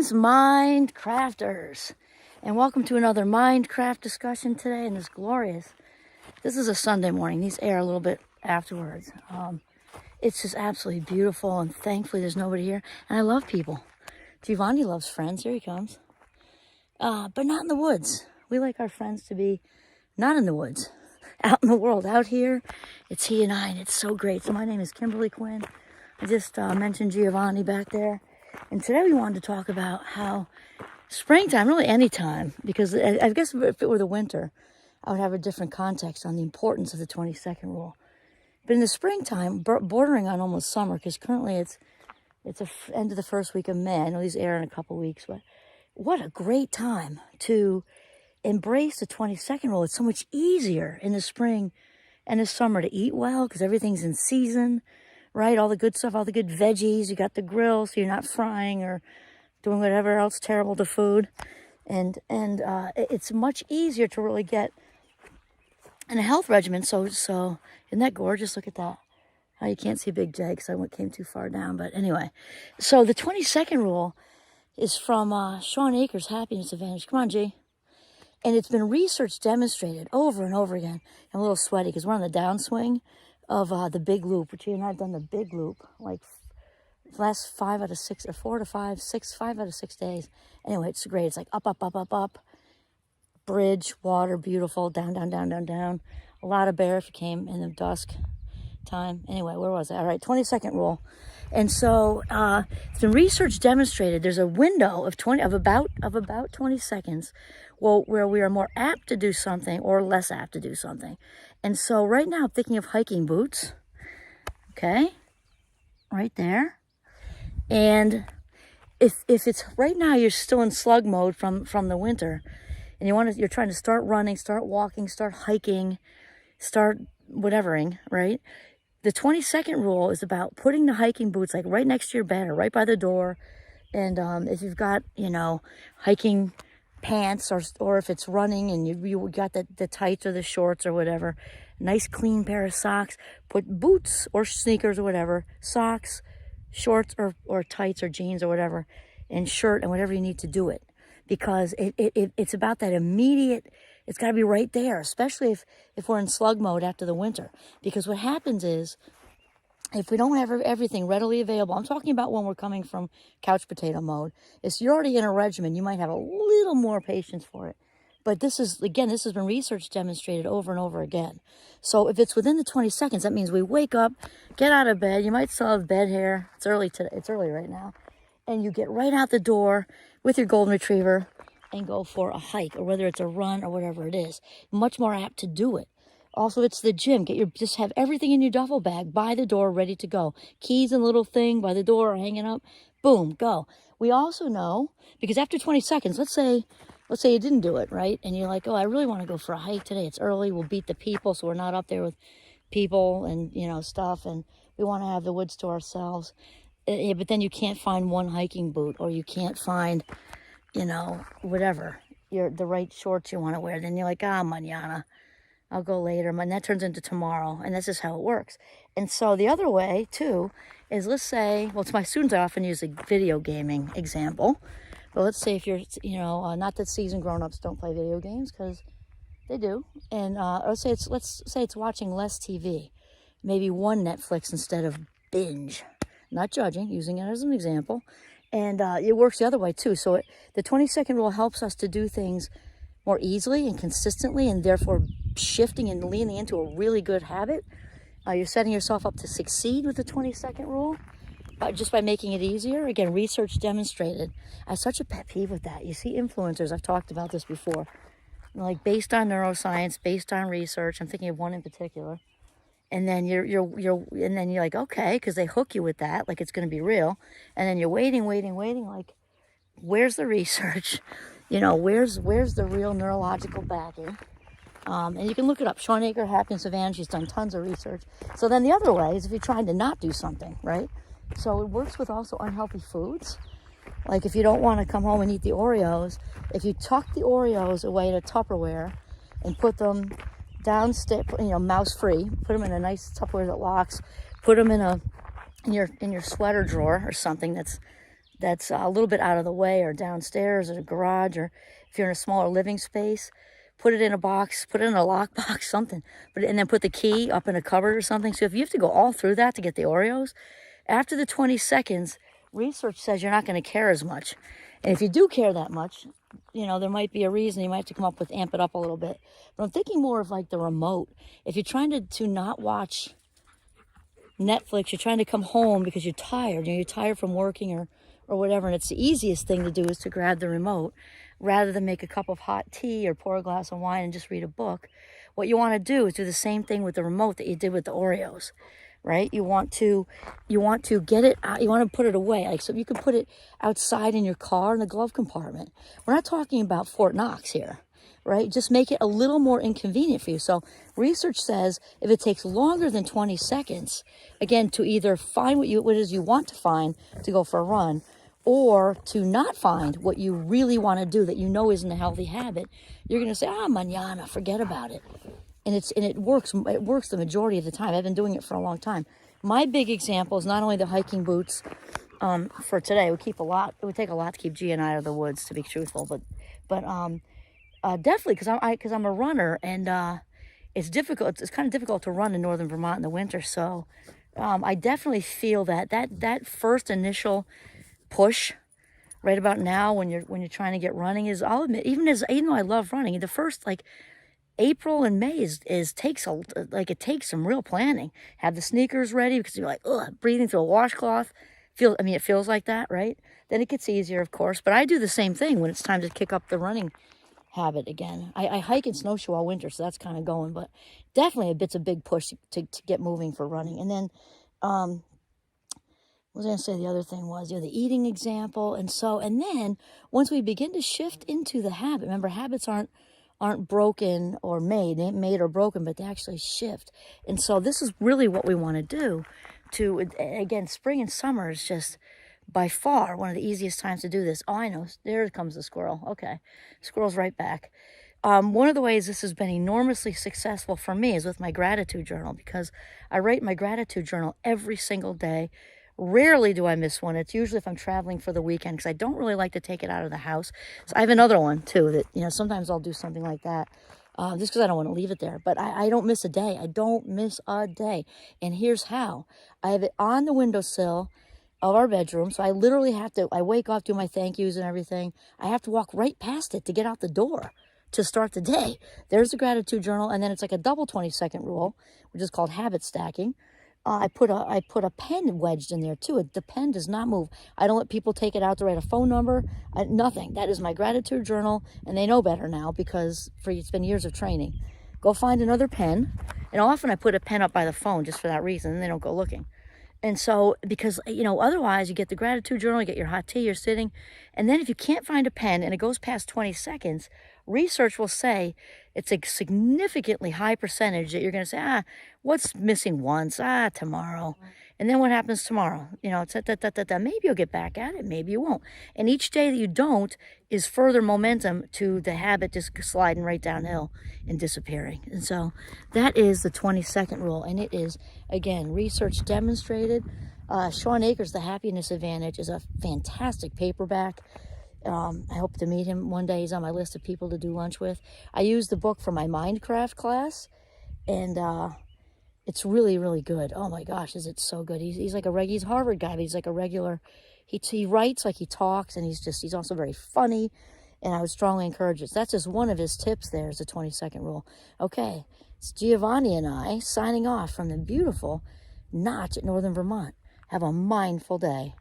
Greetings, Mind Crafters, and welcome to another Mindcraft discussion today. And this is a Sunday morning. These air a little bit afterwards. It's just absolutely beautiful, and thankfully there's nobody here. And I love people. Giovanni loves friends. Here he comes. But not in the woods. We like our friends to be not in the woods, out in the world. Out here, it's he and I, and it's so great. So my name is Kimberly Quinn. I just mentioned Giovanni back there. And today we wanted to talk about how springtime, really any time, because I guess if it were the winter, I would have a different context on the importance of the 20-second rule. But in the springtime, bordering on almost summer, because currently it's the end of the first week of May. I know these air in a couple weeks, but what a great time to embrace the 20-second rule. It's so much easier in the spring and the summer to eat well because everything's in season, right? All the good stuff, all the good veggies. You got the grill, so you're not frying or doing whatever else terrible to food. And it's much easier to really get in a health regimen. So isn't that gorgeous? Look at that. Oh, you can't see Big J because I came too far down. But anyway, so the 20-second rule is from Shawn Achor's Happiness Advantage. Come on, G. And it's been research demonstrated over and over again. I'm a little sweaty because we're on the downswing of the big loop, which you and I have done the big loop like last 5 out of 6 or 4 to 5, 5 out of 6 days. Anyway, it's great. It's like up, bridge, water, beautiful, down. A lot of bear if you came in the dusk time. Anyway, where was I? All right, 20-second rule. And so it's been research demonstrated there's a window of about 20 seconds where we are more apt to do something or less apt to do something. And so right now I'm thinking of hiking boots. Okay, right there. And if it's right now you're still in slug mode from the winter, and you're trying to start running, start walking, start hiking, start whatevering, right? The 20-second rule is about putting the hiking boots like right next to your bed or right by the door. And if you've got, hiking pants or if it's running and you got the tights or the shorts or whatever, nice clean pair of socks, put boots or sneakers or whatever, socks, shorts or tights or jeans or whatever, and shirt and whatever you need to do it. Because it's about that immediate, it's got to be right there, especially if we're in slug mode after the winter. Because what happens is, if we don't have everything readily available, I'm talking about when we're coming from couch potato mode, is you're already in a regimen, you might have a little more patience for it. But this has been research demonstrated over and over again. So if it's within the 20 seconds, that means we wake up, get out of bed, you might still have bed hair, it's early right now, and you get right out the door with your golden retriever and go for a hike, or whether it's a run or whatever it is. Much more apt to do it. Also, it's the gym. Just have everything in your duffel bag by the door, ready to go. Keys and little thing by the door, hanging up. Boom, go. We also know, because after 20 seconds, let's say you didn't do it, right? And you're like, oh, I really want to go for a hike today. It's early. We'll beat the people, so we're not up there with people and, stuff. And we want to have the woods to ourselves. But then you can't find one hiking boot, or you can't find, whatever, the right shorts you want to wear. Then you're like, mañana, I'll go later. And that turns into tomorrow. And that's just how it works. And so the other way, too, is let's say, well, to my students, I often use a video gaming example. But let's say if you're, not that seasoned grown-ups don't play video games, because they do. And let's say it's watching less TV. Maybe one Netflix instead of binge. Not judging, using it as an example. And it works the other way too. So the 20-second rule helps us to do things more easily and consistently, and therefore shifting and leaning into a really good habit. You're setting yourself up to succeed with the 20-second rule just by making it easier. Again, research demonstrated. I have such a pet peeve with that. You see influencers, I've talked about this before, like based on neuroscience, based on research. I'm thinking of one in particular. And then you're like, okay, because they hook you with that, like it's going to be real. And then you're waiting, like, where's the research? Where's the real neurological backing? And you can look it up. Shawn Achor, Happiness Advantage, he's done tons of research. So then the other way is if you're trying to not do something, right? So it works with also unhealthy foods. Like if you don't want to come home and eat the Oreos, if you tuck the Oreos away in a Tupperware and put them downstairs, mouse free, put them in a nice Tupperware that locks, put them in your sweater drawer or something that's a little bit out of the way, or downstairs or a garage, or if you're in a smaller living space, put it in a box, put it in a lockbox, something, and then put the key up in a cupboard or something. So if you have to go all through that to get the Oreos, after the 20 seconds, research says you're not going to care as much. And if you do care that much, you know, there might be a reason you might have to come up with, amp it up a little bit. But I'm thinking more of like the remote. If you're trying to not watch Netflix, you're trying to come home because you're tired, you're tired from working or whatever, and it's the easiest thing to do is to grab the remote rather than make a cup of hot tea or pour a glass of wine and just read a book. What you want to do is do the same thing with the remote that you did with the Oreos, right? You want to get it out, you want to put it away. Like, so you can put it outside in your car in the glove compartment. We're not talking about Fort Knox here, right? Just make it a little more inconvenient for you. So research says if it takes longer than 20 seconds, again, to either find what it is you want to find to go for a run, or to not find what you really want to do that you know isn't a healthy habit, you're going to say, mañana, forget about it. And it works the majority of the time. I've been doing it for a long time. My big example is not only the hiking boots for today. It would take a lot to keep G and I out of the woods, to be truthful, but definitely because I'm a runner, and it's difficult. It's kind of difficult to run in northern Vermont in the winter. So I definitely feel that first initial push right about now when you're trying to get running is, I'll admit, even though I love running, the first like April and May takes some real planning. Have the sneakers ready because you're like, breathing through a washcloth. It feels like that, right? Then it gets easier, of course. But I do the same thing when it's time to kick up the running habit again. I hike and snowshoe all winter, so that's kind of going. But definitely it's a big push to get moving for running. And then, what was I going to say? The other thing was, the eating example. And then once we begin to shift into the habit, remember, habits aren't broken or made or broken, but they actually shift. And so this is really what we want to do again, spring and summer is just by far one of the easiest times to do this. Oh, I know. There comes the squirrel. Okay. Squirrel's right back. One of the ways this has been enormously successful for me is with my gratitude journal, because I write my gratitude journal every single day. Rarely do I miss one. It's usually if I'm traveling for the weekend, because I don't really like to take it out of the house. So I have another one too that, sometimes I'll do something like that just because I don't want to leave it there. But I don't miss a day. I don't miss a day. And here's how. I have it on the windowsill of our bedroom. So I literally I wake up, do my thank yous and everything. I have to walk right past it to get out the door to start the day. There's the gratitude journal. And then it's like a double 20-second rule, which is called habit stacking. I put a pen wedged in there too. The pen does not move. I don't let people take it out to write a phone number. Nothing. That is my gratitude journal, and they know better now because it's been years of training. Go find another pen, and often I put a pen up by the phone just for that reason, and they don't go looking. And so, because, otherwise you get the gratitude journal, you get your hot tea, you're sitting, and then if you can't find a pen and it goes past 20 seconds, research will say it's a significantly high percentage that you're going to say, what's missing once? Tomorrow. And then what happens tomorrow? It's maybe you'll get back at it, maybe you won't. And each day that you don't is further momentum to the habit just sliding right downhill and disappearing. And so that is the 20-second rule. And it is, again, research demonstrated. Shawn Achor's The Happiness Advantage is a fantastic paperback. I hope to meet him one day. He's on my list of people to do lunch with. I used the book for my Mindcraft class, and it's really, really good. Oh my gosh, is it so good? He's like he's a Harvard guy, but he's like a regular. He writes like he talks, and he's also very funny. And I would strongly encourage it. So that's just one of his tips. There's the 20-second rule. Okay, it's Giovanni and I signing off from the beautiful Notch at Northern Vermont. Have a mindful day.